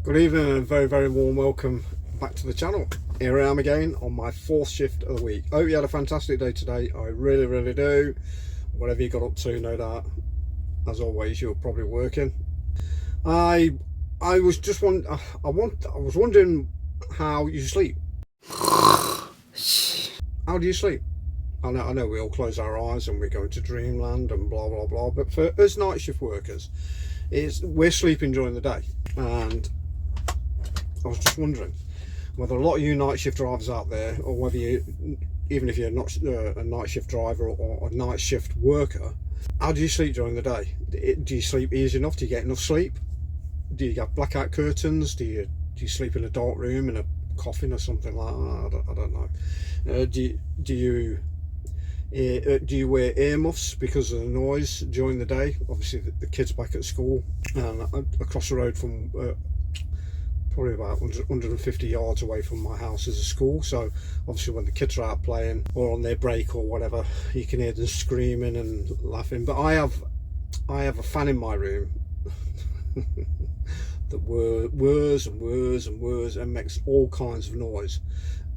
Good evening and a very, very warm welcome back to the channel. Here I am again on my fourth shift of the week. I hope you had a fantastic day today. I really, really do. Whatever you got up to, no doubt. As always, you're probably working. I was just I was wondering how you sleep. How do you sleep? I know we all close our eyes and we go into dreamland and blah blah blah. But for us night shift workers, we're sleeping during the day, and I was just wondering whether a lot of you night shift drivers out there, or whether you, even if you're not a night shift driver or a night shift worker, how do you sleep during the day? Do you sleep easy enough? Do you get enough sleep? Do you get blackout curtains? Do you sleep in a dark room in a coffin or something like that? I don't know. Do you wear earmuffs because of the noise during the day? Obviously the kids back at school, and across the road from probably about 150 yards away from my house is a school, so obviously when the kids are out playing or on their break or whatever, you can hear them screaming and laughing. But I have a fan in my room that whirs and whirs and whirs and makes all kinds of noise,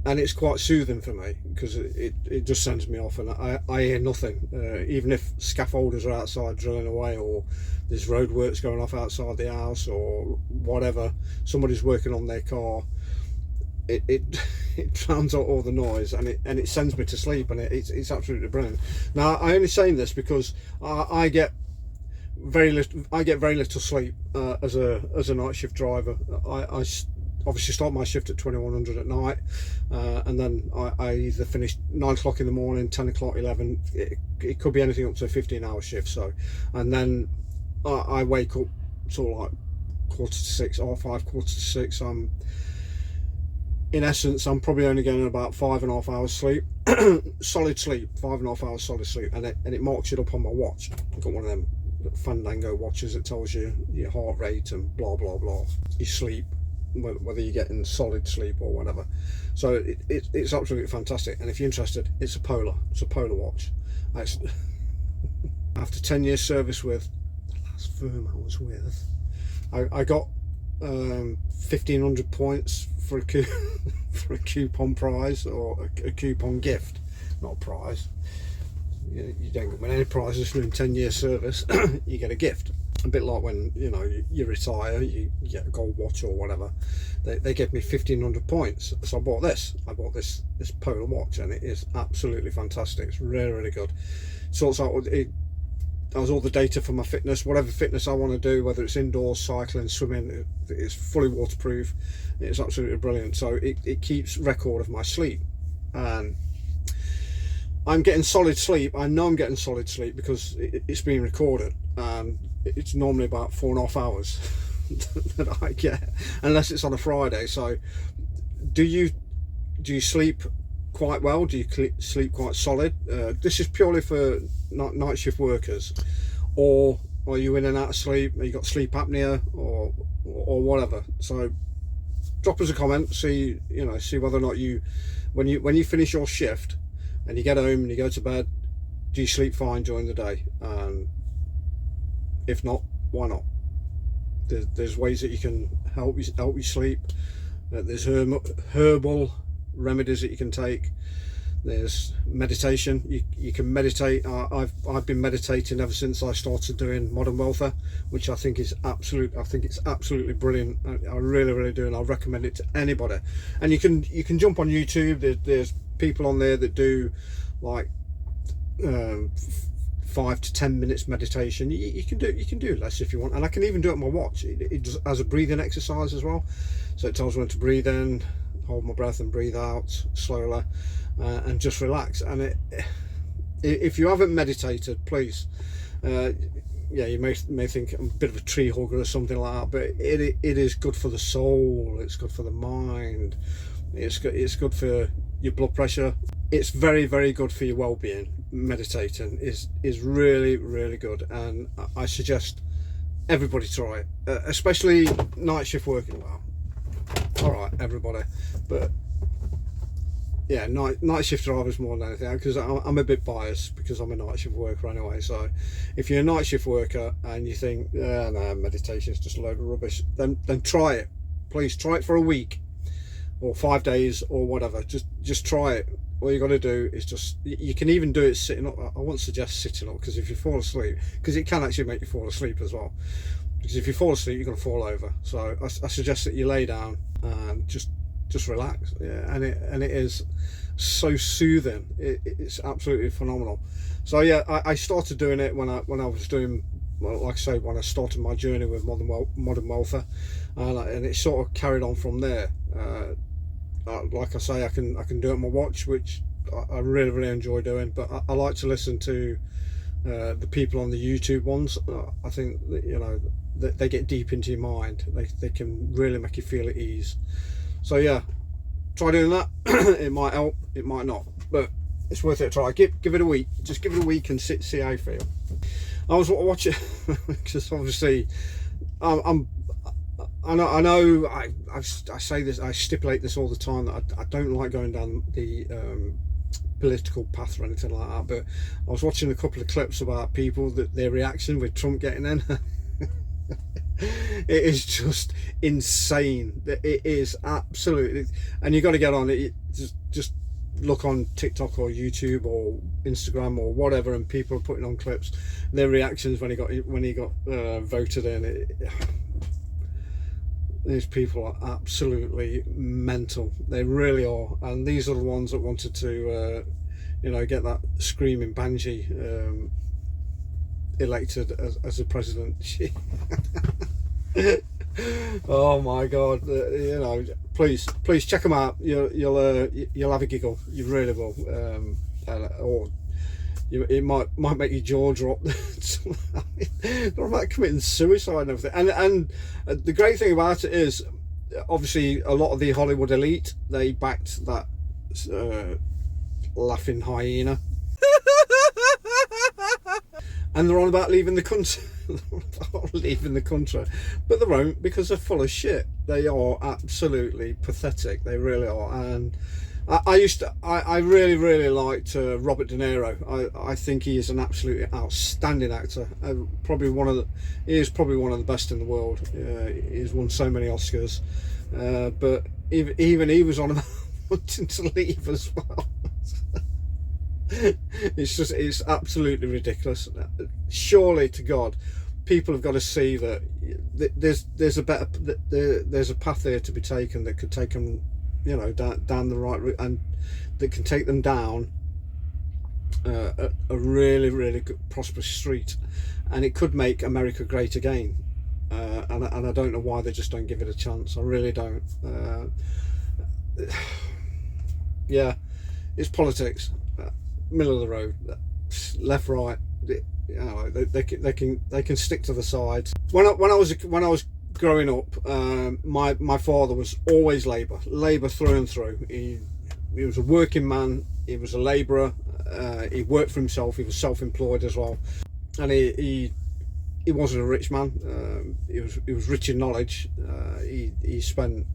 and it's quite soothing for me because it just sends me off, and I hear nothing, even if scaffolders are outside drilling away, or there's roadworks going off outside the house, or whatever, somebody's working on their car. It drowns out all the noise, and it sends me to sleep, and it's absolutely brilliant. Now I only saying this because I get very little sleep as a night shift driver. I obviously start my shift at 2100 at night, and then I either finish 9 o'clock in the morning, 10 o'clock, 11. It could be anything up to a 15-hour shift. So, and then I wake up sort of like 5:45, or 5:45. In essence, I'm probably only getting about 5.5 hours sleep, solid sleep, 5.5 hours solid sleep, and it marks it up on my watch. I've got one of them Fandango watches that tells you your heart rate and blah blah blah, your sleep, whether you're getting solid sleep or whatever. So it's absolutely fantastic, and if you're interested, it's a polar watch. After 10 years service with the last firm I was with, I got 1,500 points for a coupon prize, or a coupon gift, not a prize. You don't win any prizes from 10 years service. You get a gift, a bit like when you retire, you get a gold watch or whatever. They gave me 1,500 points, so I bought this polar watch, and it is absolutely fantastic. It's really, really good. Sorts out it has all the data for my fitness, whatever fitness I want to do, whether it's indoors, cycling, swimming. It's fully waterproof. It's absolutely brilliant. So it keeps record of my sleep, and I'm getting solid sleep. I know I'm getting solid sleep because it's being recorded, and it's normally about 4.5 hours that I get, unless it's on a Friday. So do you sleep quite well? Do you sleep quite solid? This is purely for night shift workers, or are you in and out of sleep? You got sleep apnea or whatever? So drop us a comment, see whether or not when you finish your shift and you get home and you go to bed, do you sleep fine during the day? If not, why not? There's ways that you can help you sleep. There's herbal remedies that you can take. There's meditation. You can meditate. I've been meditating ever since I started doing modern welfare, which I think it's absolutely brilliant. I really, really do, and I recommend it to anybody. And you can jump on YouTube. There's people on there that do like 5 to 10 minutes meditation. You can do less if you want, and I can even do it on my watch. It does as a breathing exercise as well, so it tells me when to breathe in, hold my breath, and breathe out slowly, and just relax. And if you haven't meditated, please, you may think I'm a bit of a tree hugger or something like that, but it is good for the soul. It's good for the mind. It's good for your blood pressure. It's very, very good for your well-being. Meditating is really, really good, and I suggest everybody try it, especially night shift working. Well, all right, everybody, but yeah, night shift drivers more than anything, because I'm a bit biased because I'm a night shift worker anyway. So if you're a night shift worker and you think, no, meditation is just a load of rubbish, then try it. Please try it for a week or 5 days or whatever. Just try it. All you got to do is just, you can even do it sitting up. I wouldn't suggest sitting up, because if you fall asleep, because it can actually make you fall asleep as well, because if you fall asleep you're going to fall over. So I suggest that you lay down and just relax. Yeah, and it is so soothing. It's absolutely phenomenal. So yeah, I started doing it when I was doing, well, like I say, when I started my journey with modern welfare, and it sort of carried on from there. Like I say, I can do it on my watch, which I really enjoy doing, but I like to listen to the people on the YouTube ones. I think that, you know, that they get deep into your mind. They can really make you feel at ease. So yeah, try doing that. It might help, it might not, but it's worth it a try. Give it a week. Just give it a week and see how you feel. I was watching because obviously I know I say this, I stipulate this all the time, that I don't like going down the political path or anything like that, but I was watching a couple of clips about people, that their reaction with Trump getting in. It is just insane. It is absolutely, and you got to get on it. Just look on TikTok or YouTube or Instagram or whatever, and people are putting on clips, their reactions when he got voted in. These people are absolutely mental. They really are. And these are the ones that wanted to, you know, get that screaming Banshee elected as a president. Oh my God! You know, please check them out. You'll have a giggle. You really will. Or it might make your jaw drop. They're about committing suicide and everything. And the great thing about it is, obviously, a lot of the Hollywood elite, they backed that laughing hyena. And they're on about leaving the country. Leaving the country, but they won't, because they're full of shit. They are absolutely pathetic. They really are. And I really liked Robert De Niro. I think he is an absolutely outstanding actor. He is probably one of the best in the world. He's won so many Oscars, but even he was on about wanting to leave as well. It's absolutely ridiculous. Surely to God, people have got to see that there's a path there to be taken that could take them, you know, down the right route, and that can take them down a really good, prosperous street, and it could make America great again. And I don't know why they just don't give it a chance. I really don't. Yeah, it's politics. Middle of the road, left, right. You know, they can stick to the sides. When I was growing up, my father was always Labour through and through. He was a working man. He was a labourer. He worked for himself. He was self-employed as well, and he wasn't a rich man. He was rich in knowledge. He spent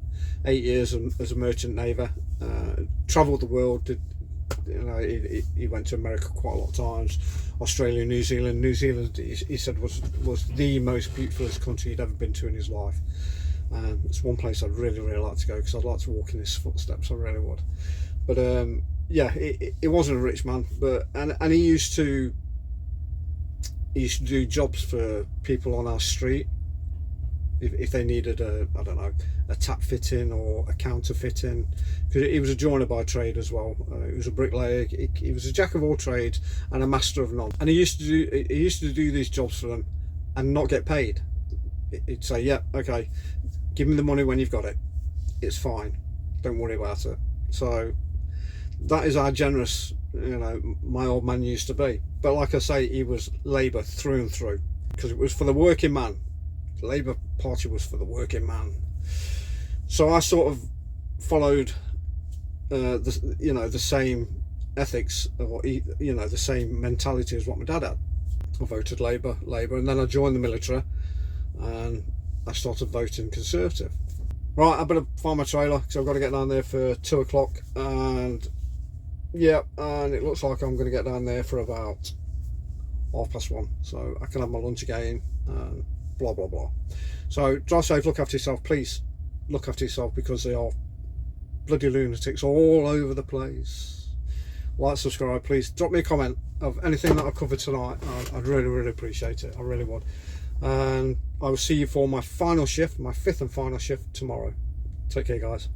8 years as a merchant navy, travelled the world. You know, he went to America quite a lot of times, Australia, New Zealand. New Zealand, he said, was the most beautifulest country he'd ever been to in his life. And it's one place I'd really like to go, because I'd like to walk in his footsteps. I really would. But yeah, he wasn't a rich man, but and he used to do jobs for people on our street. If they needed a tap fitting or a counter fitting, because he was a joiner by trade as well. He was a bricklayer. He was a jack of all trades and a master of none. And he used to do these jobs for them and not get paid. He'd say, yeah, okay, give me the money when you've got it. It's fine. Don't worry about it. So that is how generous, you know, my old man used to be. But like I say, he was Labour through and through, because it was for the working man. The Labour Party was for the working man. So I sort of followed the same ethics, or the same mentality as what my dad had. I voted Labour, and then I joined the military and I started voting Conservative. Right, I better find my trailer, because I've got to get down there for 2 o'clock, and yeah, and it looks like I'm going to get down there for about 1:30, so I can have my lunch again and blah blah blah. So drive safe, look after yourself, please. look after yourself, because they are bloody lunatics all over the place. Like, subscribe, please. Drop me a comment of anything that I've covered tonight. I'd really appreciate it. I really would. And I will see you for my final shift, my 5th and final shift tomorrow. Take care, guys.